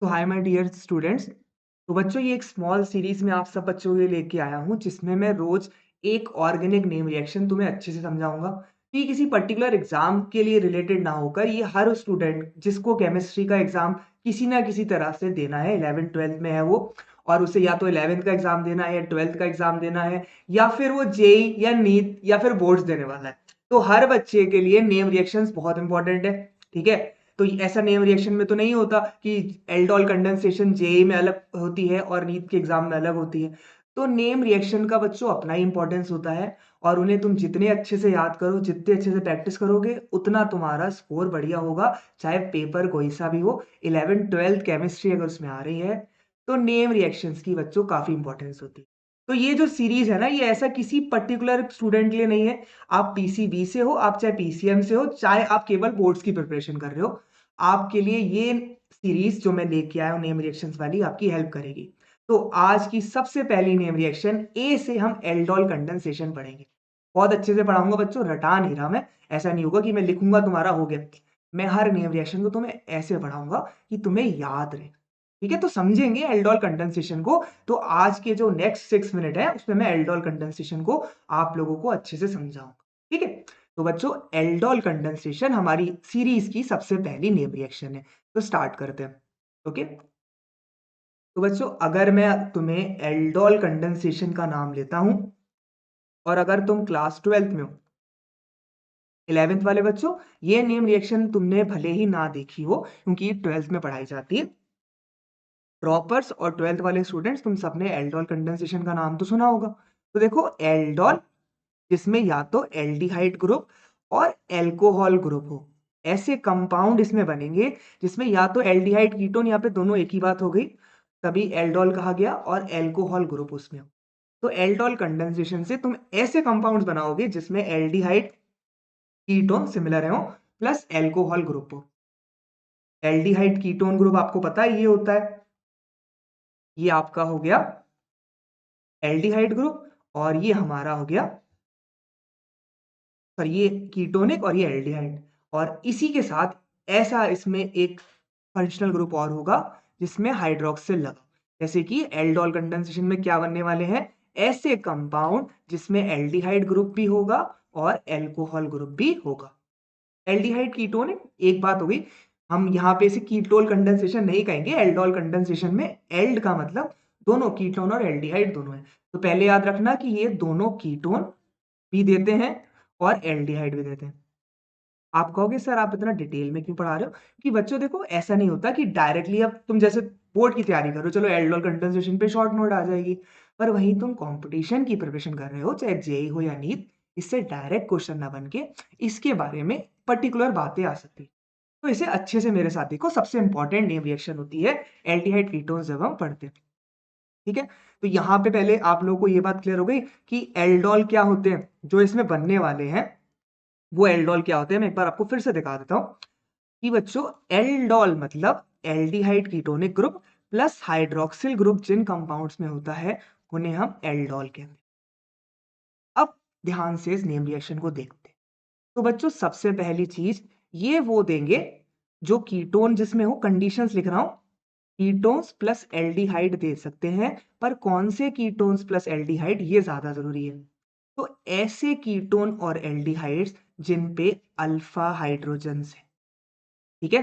तो hi my dear students. तो बच्चों ये एक स्मॉल सीरीज में आप सब बच्चों के लिए लेके आया हूँ जिसमें मैं रोज एक ऑर्गेनिक नेम रिएक्शन तुम्हें अच्छे से समझाऊंगा। तो ये किसी पर्टिकुलर एग्जाम के लिए रिलेटेड ना होकर ये हर स्टूडेंट जिसको केमिस्ट्री का एग्जाम किसी ना किसी तरह से देना है, 11th 12th में है वो, और उसे या तो 11th का एग्जाम देना है या 12th का एग्जाम देना है, या फिर वो जेई या नीट या फिर बोर्ड्स देने वाला है। तो हर बच्चे के लिए नेम रिएक्शंस बहुत इंपॉर्टेंट है। ठीक है। तो ऐसा नेम रिएक्शन में तो नहीं होता कि एल्डोल कंडेंसेशन जेई में अलग होती है और नीट के एग्जाम में अलग होती है। तो नेम रिएक्शन का बच्चों अपना ही इंपॉर्टेंस होता है, और उन्हें तुम जितने अच्छे से याद करो, जितने अच्छे से प्रैक्टिस करोगे, उतना तुम्हारा स्कोर बढ़िया होगा, चाहे पेपर कोई सा भी हो। 11 12 केमिस्ट्री अगर उसमें आ रही है तो नेम रिएक्शंस की बच्चों काफी इंपॉर्टेंस होती है। तो ये जो सीरीज है ना, ये ऐसा किसी पर्टिकुलर स्टूडेंट के लिए नहीं है। आप पीसीबी से हो, आप चाहे पीसीएम से हो, चाहे आप केवल बोर्ड्स की प्रिपरेशन कर रहे हो, आपके लिए ये सीरीज जो मैं लेके आया हूँ नेम रिएक्शंस वाली आपकी हेल्प करेगी। तो आज की सबसे पहली नेम रिएक्शन ए से हम एल्डोल कंडेंसेशन पढ़ेंगे। बहुत अच्छे से पढ़ाऊंगा बच्चों, रटा नहीं रहा मैं। ऐसा नहीं होगा कि मैं लिखूंगा तुम्हारा हो गया। मैं हर नेम रिएक्शन को तुम्हें ऐसे पढ़ाऊंगा कि तुम्हें याद रहे। ठीक है, तो समझेंगे एल्डोल कंडेंसेशन को। तो आज के जो नेक्स्ट 6 मिनट है उसमें मैं एल्डोल कंडेंसेशन को आप लोगों को अच्छे से समझाऊंगा। ठीक है। तो बच्चों, एल्डोल कंडेंसेशन हमारी सीरीज की सबसे पहली नेम रिएक्शन है। तो स्टार्ट करते हैं। ओके। तो बच्चों, अगर मैं तुम्हें एल्डोल कंडेंसेशन का नाम लेता हूं, और अगर तुम क्लास 12th में हो, 11th वाले बच्चों, ये नेम रिएक्शन तुमने भले ही ना देखी हो क्योंकि 12th में पढ़ाई जाती है। टॉपर्स और 12th वाले स्टूडेंट्स, तुम सबने एल्डोल कंडेंसेशन का नाम तो सुना होगा। तो देखो, एल्डोल जिसमें या तो एल्डिहाइड ग्रुप और एल्कोहल ग्रुप हो, ऐसे कंपाउंड इसमें बनेंगे जिसमें या तो एल्डिहाइड कीटोन, यहाँ पे दोनों एक ही बात हो गई, तभी एल्डोल कहा गया, और एल्कोहल ग्रुप उसमें हो। तो एल्डोल कंडेंसेशन से तुम ऐसे कंपाउंड्स बनाओगे जिसमें एल्डिहाइड कीटोन सिमिलर हो प्लस एल्कोहल ग्रुप हो। एल्डिहाइड कीटोन ग्रुप आपको पता है ये होता है, ये आपका हो गया एल्डिहाइड ग्रुप, और ये हमारा हो गया, पर ये कीटोनिक और ये एल्डिहाइड। और इसी के साथ ऐसा इसमें एक फंक्शनल ग्रुप और होगा जिसमें हाइड्रोक्सिल लगा। जैसे कि एल्डोल कंडेंसेशन में क्या बनने वाले हैं, ऐसे कंपाउंड जिसमें एल्डिहाइड ग्रुप भी होगा और एल्कोहल ग्रुप भी होगा। एल्डिहाइड कीटोनिक एक बात हो गई। हम यहाँ पे इसे कीटोल कंडेंसेशन नहीं कहेंगे, एल्डोल कंडेंसेशन में एल्ड का मतलब दोनों कीटोन और एल्डिहाइड दोनों है। तो पहले याद रखना कि ये दोनों कीटोन भी देते हैं और एल्डिहाइड भी देते हैं। आप कहोगे सर आप इतना डिटेल में क्यों पढ़ा रहे हो, कि बच्चों देखो, ऐसा नहीं होता कि डायरेक्टली अब तुम जैसे बोर्ड की तैयारी करो, चलो एल्डोल कंडेंसेशन पे शॉर्ट नोट आ जाएगी, पर वहीं तुम कंपटीशन की प्रिपरेशन कर रहे हो, चाहे जेई हो या नीट, इससे डायरेक्ट क्वेश्चन ना बन के इसके बारे में पर्टिकुलर बातें आ सकती है। तो इसे अच्छे से मेरे साथ देखो, सबसे इंपॉर्टेंट नेम रिएक्शन होती है एल्डिहाइड कीटोन्स जब हम पढ़ते हैं। ठीक है। तो यहाँ पे पहले आप लोगों को ये बात क्लियर हो गई कि एल्डोल क्या होते हैं, जो इसमें बनने वाले हैं वो एल्डोल क्या होते हैं। मैं एक बार आपको फिर से दिखा देता हूं कि बच्चों, एल्डोल मतलब aldehyde ketonic group plus hydroxyl group जिन कंपाउंड्स में होता है उन्हें हम एल्डोल कहते हैं। अब ध्यान से इस नेम रिएक्शन को देखते हैं। तो बच्चों, सबसे पहली चीज ये वो देंगे जो कीटोन जिसमें हो, कंडीशंस लिख रहा हूं, कीटोन्स प्लस एल्डिहाइड दे सकते हैं, पर कौन से कीटोन्स प्लस एल्डिहाइड ये ज्यादा जरूरी है। तो ऐसे कीटोन और एल्डिहाइड्स जिन पे अल्फा हाइड्रोजन है। ठीक है।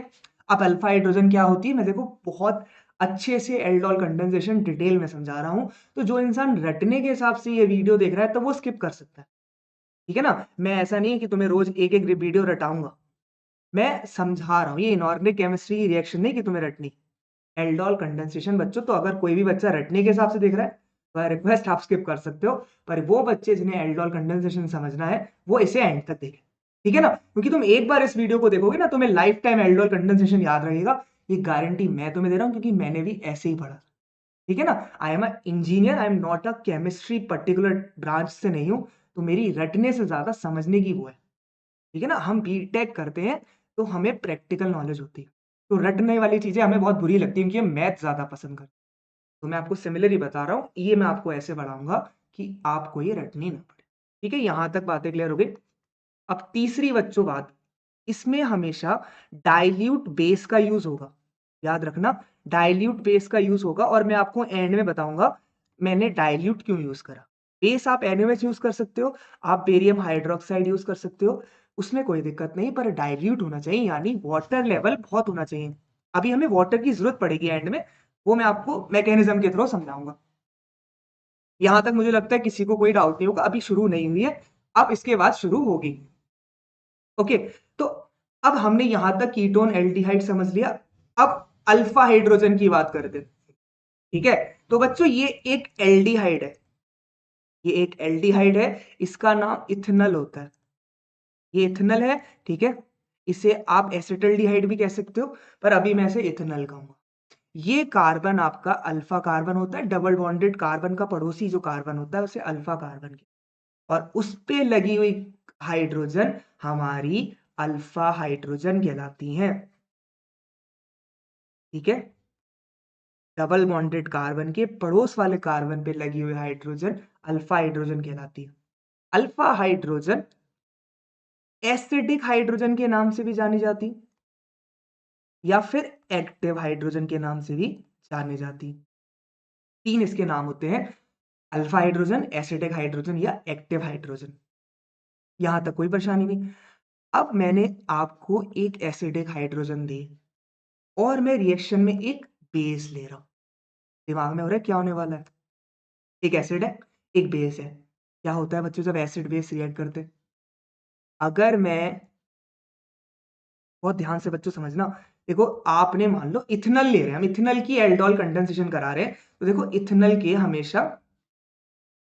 अब अल्फा हाइड्रोजन क्या होती है, मैं देखो बहुत अच्छे से एल्डोल कंडेंसेशन डिटेल में समझा रहा हूं, तो जो इंसान रटने के हिसाब से ये वीडियो देख रहा है तो वो स्किप कर सकता है। ठीक है ना। मैं ऐसा नहीं है कि तुम्हें रोज एक एक वीडियो रटाऊंगा, मैं समझा रहा हूँ। ये इनऑर्गेनिक केमिस्ट्री की रिएक्शन नहीं कि तुम्हें रटनी। एल्डोल कंडेंसेशन बच्चों, तो अगर कोई भी बच्चा रटने के हिसाब से देख रहा है तो रिक्वेस्ट आप स्किप कर सकते हो, पर वो बच्चे जिन्हें एल्डोल कंडेंसेशन समझना है वो इसे एंड तक देखें। ठीक है ना, क्योंकि तुम एक बार इस वीडियो को देखोगे ना, तुम्हें लाइफ टाइम एल्डोल कंडेंसेशन याद रहेगा। ये गारंटी मैं तुम्हें दे रहा हूँ क्योंकि मैंने भी ऐसे ही पढ़ा। ठीक है ना। I am a engineer, I am not a chemistry particular branch से नहीं हूं, तो मेरी रटने से ज्यादा समझने की वो है। ठीक है ना। हम बीटेक करते हैं तो हमें प्रैक्टिकल नॉलेज होती है, तो रटने वाली चीजें हमें बहुत बुरी लगती है क्योंकि हम मैथ ज्यादा पसंद करते हैं। तो मैं आपको सिमिलर ही बता रहा हूँ, ये मैं आपको ऐसे बढ़ाऊंगा कि आपको ये रटनी ना पड़े। ठीक है, यहां तक बातें क्लियर हो गई। अब तीसरी बच्चों बात, इसमें हमेशा डाइल्यूट बेस का यूज होगा। याद रखना डाइल्यूट बेस का यूज होगा और मैं आपको एंड में बताऊंगा मैंने डाइल्यूट क्यों यूज करा। बेस आप NaOH यूज कर सकते हो, आप बेरियम हाइड्रोक्साइड यूज कर सकते हो, उसमें कोई दिक्कत नहीं, पर डाइल्यूट होना चाहिए यानी वाटर लेवल बहुत होना चाहिए। अभी हमें वाटर की जरूरत पड़ेगी एंड में, वो मैं आपको मैकेनिज्म के थ्रू समझाऊंगा। यहां तक मुझे लगता है किसी को कोई डाउट नहीं होगा, अभी शुरू नहीं हुई है, अब इसके बाद शुरू होगी। ओके, तो अब हमने यहां तक कीटोन एल्डिहाइड समझ लिया। अब अल्फा हाइड्रोजन की बात करते हैं। ठीक है, तो बच्चों ये एक एल्डिहाइड है, ये एक एल्डिहाइड है, इसका नाम इथेनल होता है, ये इथेनल है। ठीक है, इसे आप एसिटल्डिहाइड भी कह सकते हो, पर अभी मैं इसे इथेनल कहूंगा। ये कार्बन आपका अल्फा कार्बन होता है, डबल बॉन्डेड कार्बन का पड़ोसी जो कार्बन होता है उसे अल्फा कार्बन के, और उस पे लगी हुई हाइड्रोजन हमारी अल्फा हाइड्रोजन कहलाती हैं। ठीक है, डबल बॉन्डेड कार्बन के पड़ोस वाले कार्बन पे लगी हुई हाइड्रोजन अल्फा हाइड्रोजन कहलाती है। अल्फा हाइड्रोजन एसिडिक हाइड्रोजन के नाम से भी जानी जाती, या फिर एक्टिव हाइड्रोजन के नाम से भी जानी जाती। तीन इसके नाम होते हैं, अल्फा हाइड्रोजन, एसिडिक हाइड्रोजन या एक्टिव हाइड्रोजन। यहां तक कोई परेशानी नहीं। अब मैंने आपको एक एसिडिक हाइड्रोजन दी और मैं रिएक्शन में एक बेस ले रहा हूं, दिमाग में हो रहा है क्या होने वाला है। एक एसिड है, एक बेस है। क्या होता है बच्चों जब एसिड बेस रिएक्ट करते हैं? अगर मैं, बहुत ध्यान से बच्चों समझना, देखो आपने मान लो इथेनॉल ले रहे हैं, हम इथेनॉल की एल्डोल कंडेंसेशन करा रहे हैं, तो देखो इथेनॉल के हमेशा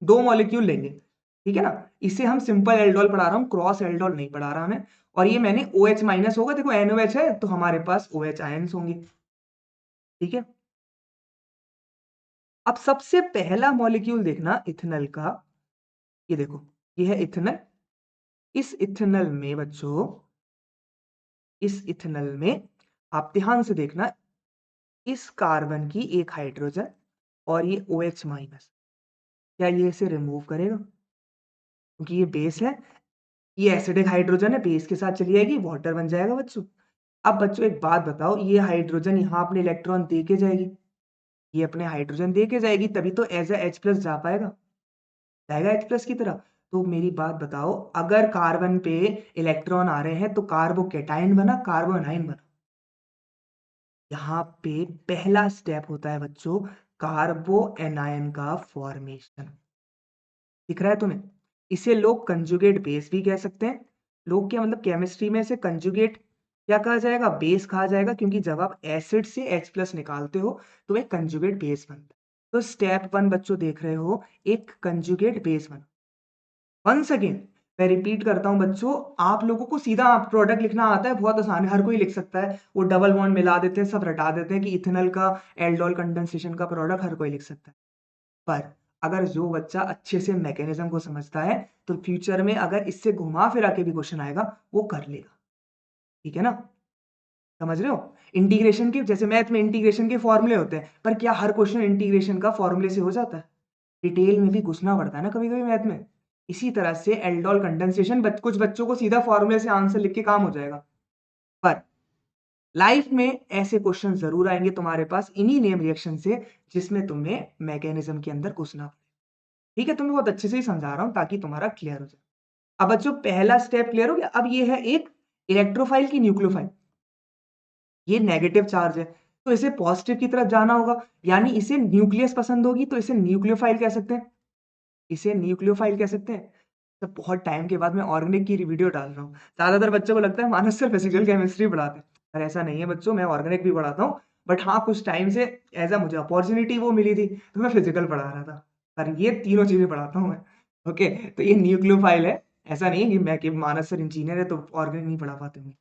दो मॉलिक्यूल लेंगे। ठीक है ना, इसे हम सिंपल एल्डोल पढ़ा रहा हूं, क्रॉस एल्डोल नहीं पढ़ा रहा मैं। और ये मैंने OH माइनस होगा, देखो NOH है तो हमारे पास OH आयंस होंगे। ठीक है, अब सबसे पहला मॉलिक्यूल देखना इथेनॉल का, ये देखो, ये है इथेनॉल। इस इथेनॉल में बच्चों, इस इथेनॉल में आप ध्यान से देखना, इस कार्बन की एक हाइड्रोजन और ये OH माइनस, क्या ये इसे रिमूव करेगा? क्योंकि ये बेस है, ये एसिडिक हाइड्रोजन है, बेस के साथ चली जाएगी, वाटर बन जाएगा बच्चों। अब बच्चों एक बात बताओ, ये हाइड्रोजन यहाँ अपने इलेक्ट्रॉन दे के जाएगी, ये अपने हाइड्रोजन दे के जाएगी, तभी तो एज ए H प्लस जा पाएगा, जाएगा H प्लस की तरह। तो मेरी बात बताओ, अगर कार्बन पे इलेक्ट्रॉन आ रहे हैं तो कार्बोकेटाइन बना, कार्बोनाइन बना। यहाँ पे पहला स्टेप होता है बच्चों कार्बो एनायन का फॉर्मेशन। दिख रहा है तुम्हें? इसे लोग कंजुगेट बेस भी कह सकते हैं। लोग क्या मतलब, केमिस्ट्री में इसे कंजुगेट क्या कहा जाएगा? बेस कहा जाएगा, क्योंकि जब आप एसिड से H प्लस निकालते हो तो एक कंजुगेट बेस बनता है। तो स्टेप 1 बच्चों देख रहे हो, एक कंजुगेट बेस बना। वंस अगेन मैं रिपीट करता हूं बच्चों, आप लोगों को सीधा आप प्रोडक्ट लिखना आता है, बहुत आसान है, हर कोई लिख सकता है। वो डबल बॉन्ड मिला देते हैं, सब रटा देते हैं कि इथेनॉल का एल्डोल कंडेंसेशन का प्रोडक्ट हर कोई लिख सकता है। पर अगर जो बच्चा अच्छे से मैकेनिज्म को समझता है तो फ्यूचर में अगर इससे घुमा फिरा के भी क्वेश्चन आएगा वो कर लेगा। ठीक है ना, समझ रहे हो? इंटीग्रेशन के, जैसे मैथ में इंटीग्रेशन के फॉर्मूले होते हैं, पर क्या हर क्वेश्चन इंटीग्रेशन का फॉर्मूले से हो जाता है? डिटेल में भी घुसना पड़ता है ना कभी कभी मैथ में। इसी तरह से एल्डोल कंडेंसेशन, कुछ बच्चों को सीधा फॉर्मूले से आंसर लिख के काम हो जाएगा, पर लाइफ में ऐसे क्वेश्चन जरूर आएंगे तुम्हारे पास इन्हीं नेम रिएक्शन से, जिसमें तुम्हें मैकेनिज्म के अंदर घुसना। ठीक है, तो मैं बहुत अच्छे से ही समझा रहा हूं ताकि तुम्हारा क्लियर हो जाए। अब बच्चों पहला स्टेप क्लियर हो गया। अब ये है एक इलेक्ट्रोफाइल की न्यूक्लियोफाइल, ये नेगेटिव चार्ज है तो इसे पॉजिटिव की तरफ जाना होगा, यानी इसे न्यूक्लियस पसंद होगी तो इसे न्यूक्लियोफाइल कह सकते हैं, इसे न्यूक्लियोफाइल कह सकते हैं। तो बहुत टाइम के बाद मैं ऑर्गेनिक की वीडियो डाल रहा हूँ, ज्यादातर बच्चों को लगता है मानस सिर्फ फिजिकल केमिस्ट्री पढ़ाते हैं, पर ऐसा नहीं है बच्चों, मैं ऑर्गेनिक भी पढ़ाता हूँ। बट हाँ, कुछ टाइम से एज अ मुझे अपॉर्चुनिटी वो मिली थी तो मैं फिजिकल पढ़ा रहा था, पर ये तीनों चीजें पढ़ाता हूँ मैं। ओके, तो ये न्यूक्लियोफाइल है, ऐसा नहीं है कि मैं कि मानस सर इंजीनियर है तो ऑर्गेनिक नहीं पढ़ा पाते हैं।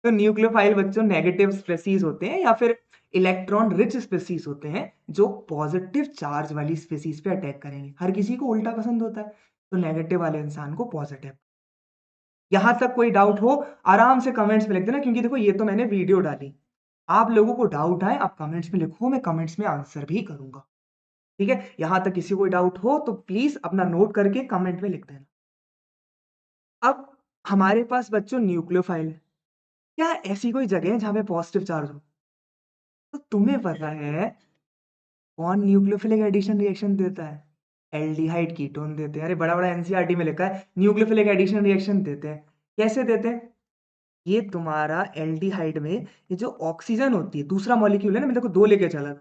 तो न्यूक्लियोफाइल बच्चों नेगेटिव स्पेसीज होते हैं या फिर इलेक्ट्रॉन रिच स्पेसीज होते हैं, जो पॉजिटिव चार्ज वाली स्पेसीज पे अटैक करेंगे। हर किसी को उल्टा पसंद होता है, तो नेगेटिव वाले इंसान को पॉजिटिव। यहां तक कोई डाउट हो आराम से कमेंट्स में लिख देना, क्योंकि देखो ये तो मैंने वीडियो डाली, आप लोगों को डाउट आए आप कमेंट्स में लिखो, मैं कमेंट्स में आंसर भी करूंगा। ठीक है, यहां तक किसी को डाउट हो तो प्लीज अपना नोट करके कमेंट में लिख देना। अब हमारे पास बच्चों न्यूक्लियोफाइल है, क्या ऐसी कोई जगह है जहां पे पॉजिटिव चार्ज हो? तो तुम्हें पता है कौन न्यूक्लियोफिलिक एडिशन रिएक्शन देता है? एल्डिहाइड कीटोन देते हैं। अरे बड़ा बड़ा एनसीईआरटी में लिखा है न्यूक्लियोफिलिक एडिशन रिएक्शन देते हैं। कैसे देते हैं? ये तुम्हारा एल्डिहाइड में ये जो ऑक्सीजन होती है, दूसरा मॉलिक्यूल है ना, मैं देखो दो लेके चला था।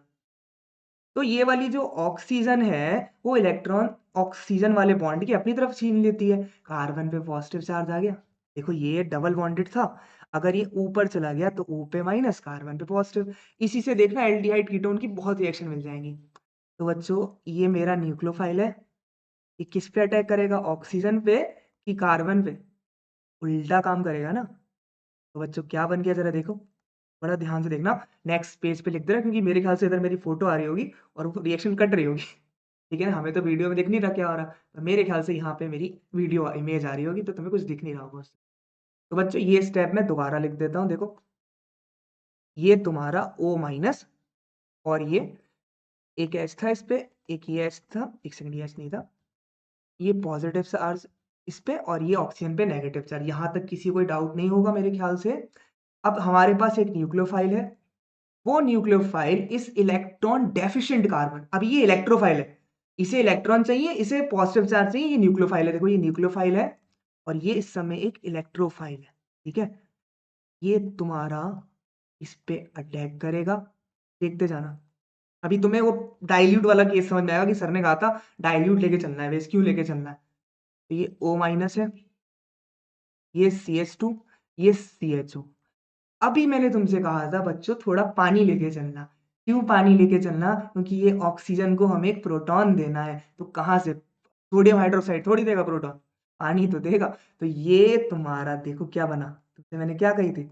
तो ये वाली जो ऑक्सीजन है वो इलेक्ट्रॉन ऑक्सीजन वाले बॉन्ड की अपनी तरफ छीन लेती है। कार्बन पे पॉजिटिव चार्ज आ गया। देखो ये डबल बॉन्डेड था, अगर ये ऊपर चला गया तो O पे माइनस, कार्बन पे पॉजिटिव। इसी से देखना एल्डिहाइड कीटोन की बहुत रिएक्शन मिल जाएंगी। तो बच्चों ये मेरा न्यूक्लियोफाइल है, ये किस पे अटैक करेगा? ऑक्सीजन पे कि कार्बन पे? उल्टा काम करेगा ना। तो बच्चों क्या बन गया जरा देखो, बड़ा ध्यान से देखना। नेक्स्ट पेज पे लिख देना, क्योंकि मेरे ख्याल से इधर मेरी फोटो आ रही होगी और वो रिएक्शन कट रही होगी। ठीक है ना, हमें तो वीडियो में दिख नहीं रहा क्या हो रहा, तो मेरे ख्याल से यहाँ पे मेरी वीडियो इमेज आ रही होगी, तो तुम्हें कुछ दिख नहीं रहा होगा उससे। तो बच्चों ये स्टेप मैं दोबारा लिख देता हूँ। देखो ये तुम्हारा O माइनस, और ये एक एच था इस पे, एक ये एच था, एक सेकंड ये एच नहीं था, ये पॉजिटिव चार्ज इस पे और ये ऑक्सीजन पे नेगेटिव चार्ज। यहाँ तक किसी कोई डाउट नहीं होगा मेरे ख्याल से। अब हमारे पास एक न्यूक्लियोफाइल है, वो न्यूक्लियोफाइल इस इलेक्ट्रॉन डेफिशिएंट कार्बन, अब ये इलेक्ट्रोफाइल है, इसे इलेक्ट्रॉन चाहिए, इसे पॉजिटिव चार्ज चाहिए, ये न्यूक्लियोफाइल है। देखो ये न्यूक्लियोफाइल है और ये इस समय एक इलेक्ट्रोफाइल है। ठीक है, ये तुम्हारा इस पे अटैक करेगा। देखते जाना, अभी तुम्हें वो डाइल्यूट वाला केस समझ में आएगा कि सर ने कहा था डाइल्यूट लेके चलना है, वेस्ट क्यों लेके चलना है। तो ये O माइनस है, ये CH2, ये CHO। अभी मैंने तुमसे कहा था बच्चों थोड़ा पानी लेके चलना। क्यों पानी लेके चलना? क्योंकि ये ऑक्सीजन को हमें एक प्रोटॉन देना है। तो कहाँ से? सोडियम हाइड्रोक्साइड थोड़ी देगा प्रोटॉन, पानी तो देगा। तो ये तुम्हारा देखो क्या बना, तुमसे मैंने क्या कही थी,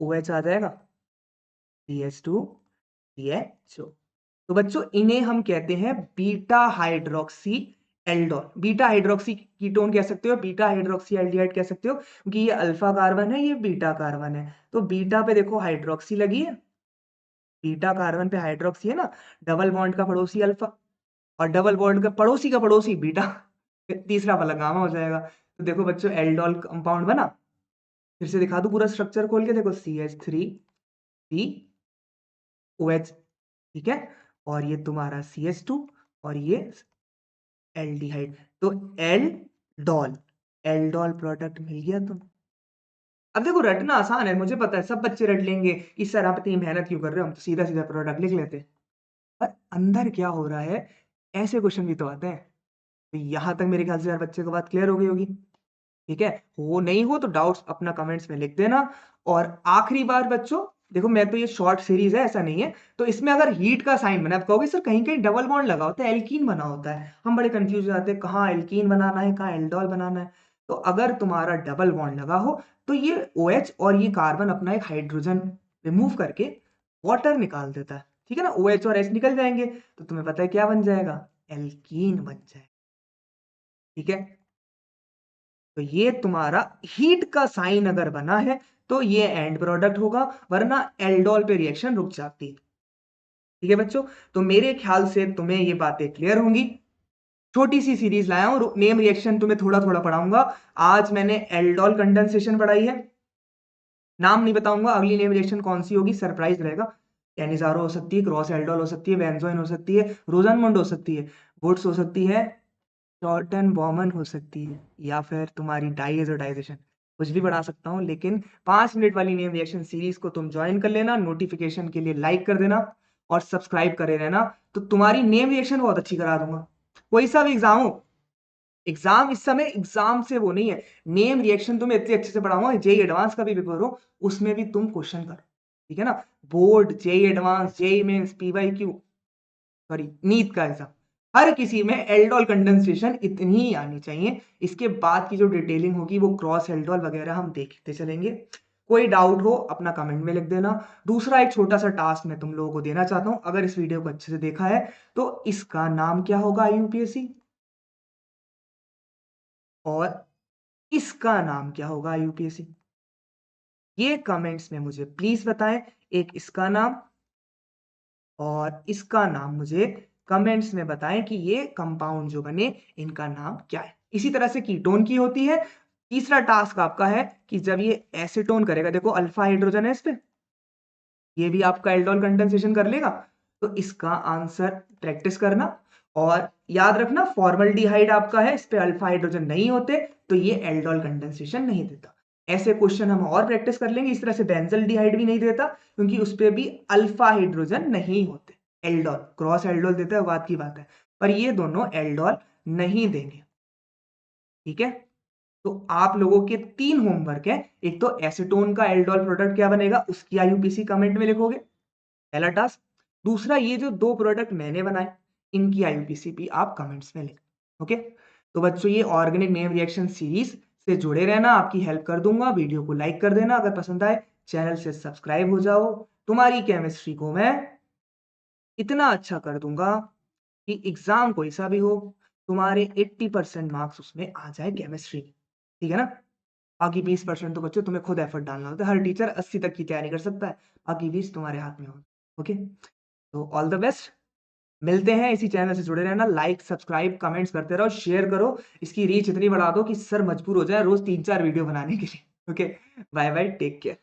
OH आ जाएगा, CH2 CHO। तो बच्चों इन्हें हम कहते हैं beta hydroxy aldol. Beta hydroxy ketone कह सकते हो, बीटा हाइड्रोक्सी एल्डिहाइड कह सकते हो, क्योंकि ये अल्फा कार्बन है, ये बीटा कार्बन है। तो बीटा पे देखो हाइड्रोक्सी लगी है, बीटा कार्बन पे हाइड्रोक्सी है ना, डबल बॉन्ड का पड़ोसी अल्फा और डबल बॉन्ड का पड़ोसी बीटा, तीसरा वाला गामा हो जाएगा। तो देखो बच्चों एल्डोल कंपाउंड बना। फिर से दिखा दूं पूरा स्ट्रक्चर खोल के, देखो CH3COH, ठीक है, और ये तुम्हारा CH2 और ये एल्डिहाइड। तो एल्डोल, एल्डोल प्रोडक्ट मिल गया तुम। अब देखो रटना आसान है, मुझे पता है सब बच्चे रट लेंगे कि सर आप इतनी मेहनत क्यों कर रहे हो, हम तो सीधा सीधा प्रोडक्ट लिख लेते हैं। पर अंदर क्या हो रहा है, ऐसे क्वेश्चन भी तो आते हैं। तो यहाँ तक मेरे ख्याल से यार बच्चे को बात क्लियर हो गई होगी। ठीक है, हो नहीं हो तो डाउट्स अपना कमेंट्स में लिख देना। और आखिरी बार बच्चों देखो, मैं तो ये शॉर्ट सीरीज है ऐसा नहीं है, तो इसमें अगर हीट का साइन बना, आप कहोगे सर कहीं कहीं डबल बॉन्ड लगा होता है, एल्कीन बना होता है, हम बड़े कंफ्यूज हो जाते हैं कहाँ एल्कीन बनाना है कहाँ एल्डोल बनाना है। तो अगर तुम्हारा डबल बॉन्ड लगा हो तो ये OH और ये कार्बन अपना एक हाइड्रोजन रिमूव करके वाटर निकाल देता है। ठीक है ना, OH और H निकल जाएंगे, तो तुम्हें पता है क्या बन जाएगा, एल्कीन बन जाएगा। ठीक है, तो ये तुम्हारा हीट का साइन अगर बना है तो ये एंड प्रोडक्ट होगा, वरना एल्डोल पे रिएक्शन रुक जाती है। ठीक है बच्चों, तो मेरे ख्याल से तुम्हें ये बातें क्लियर होंगी। छोटी सी सीरीज लाया हूं, नेम रिएक्शन तुम्हें थोड़ा थोड़ा पढ़ाऊंगा। आज मैंने एल्डोल कंडेंसेशन पढ़ाई है, नाम नहीं बताऊंगा, अगली नेम रिएक्शन कौन सी होगी सरप्राइज रहेगा। कैनिजारो हो सकती है, क्रॉस एल्डोल हो सकती है, बेंजोइन हो सकती है, रोजनमुंड हो सकती है, वुड्स हो सकती है, शॉर्टन बॉमन हो सकती है, या फिर तुम्हारी डाइएजोडाइजेशन, कुछ भी बढ़ा सकता हूँ। लेकिन 5 मिनट वाली नेम रिएक्शन सीरीज को तुम ज्वाइन कर लेना, नोटिफिकेशन के लिए लाइक कर देना और सब्सक्राइब करे रहना, तो तुम्हारी नेम रिएक्शन बहुत अच्छी करा दूंगा। कोई सा भी एग्जाम हो, एग्जाम इस समय एग्जाम से वो नहीं है, नेम रिएक्शन तुम्हें इतने अच्छे से पढ़ाऊंगा, जेई एडवांस का भी पेपर हो उसमें भी तुम क्वेश्चन करो। ठीक है ना, board, JEE advanced, JEE mains, PYQ, sorry NEET का एग्जाम, हर किसी में एल्डोल कंडेंसेशन इतनी ही आनी चाहिए। इसके बाद की जो डिटेलिंग होगी वो क्रॉस एल्डोल वगैरह हम देखते चलेंगे। कोई डाउट हो अपना कमेंट में लिख देना। दूसरा एक छोटा सा टास्क मैं तुम लोगों को देना चाहता हूं, अगर इस वीडियो को अच्छे से देखा है तो इसका नाम क्या होगा IUPAC, और इसका नाम क्या होगा IUPAC, ये कमेंट्स में मुझे प्लीज बताएं। एक इसका नाम और इसका नाम मुझे कमेंट्स में बताएं कि ये कंपाउंड जो बने इनका नाम क्या है। इसी तरह से कीटोन की होती है। तीसरा टास्क आपका है कि जब ये एसीटोन करेगा, देखो अल्फा हाइड्रोजन है इस पे, ये भी आपका एल्डोल कंडेंसेशन कर लेगा। तो इसका आंसर प्रैक्टिस करना और याद रखना, फॉर्मल्डिहाइड आपका है, इस पे अल्फा हाइड्रोजन नहीं होते तो ये एल्डोल कंडेंसेशन नहीं देता। ऐसे क्वेश्चन हम और प्रैक्टिस कर लेंगे। इस तरह से बेंजल्डिहाइड भी नहीं देता क्योंकि उस पे भी अल्फा हाइड्रोजन नहीं होते। एल्डोल क्रॉस एल्डोल देता है, बात की बात है, पर ये दोनों एल्डोल नहीं देंगे। ठीक है, तो आप लोगों के 3 होमवर्क है। एक तो एसीटोन का एल्डोल प्रोडक्ट क्या बनेगा उसकी आईयूपीसी कमेंट में लिखोगे, पहला टास्क। दूसरा, ये जो 2 प्रोडक्ट मैंने बनाए इनकी आईयूपीसी भी आप कमेंट्स में लिख। ओके, तो बच्चों ये ऑर्गेनिक नेम रिएक्शन सीरीज से जुड़े रहना, आपकी हेल्प कर दूंगा। वीडियो को लाइक कर देना, अगर पसंद आए चैनल से सब्सक्राइब हो जाओ। तुम्हारी केमिस्ट्री को मैं इतना अच्छा कर दूंगा कि एग्जाम कोई सा भी हो, तुम्हारे 80% मार्क्स उसमें आ जाए केमिस्ट्री में। ठीक है ना? बाकी 20% तो बच्चों तुम्हें खुद एफर्ट डालना होता है। हर टीचर 80 तक की तैयारी कर सकता है, बाकी 20 तुम्हारे हाथ में हो। ओके, तो ऑल द बेस्ट। मिलते हैं, इसी चैनल से जुड़े रहना। लाइक सब्सक्राइब कमेंट्स करते रहो, शेयर करो, इसकी रीच इतनी बढ़ा दो कि सर मजबूर हो जाए रोज 3-4 वीडियो बनाने के लिए। Okay, bye bye, take care.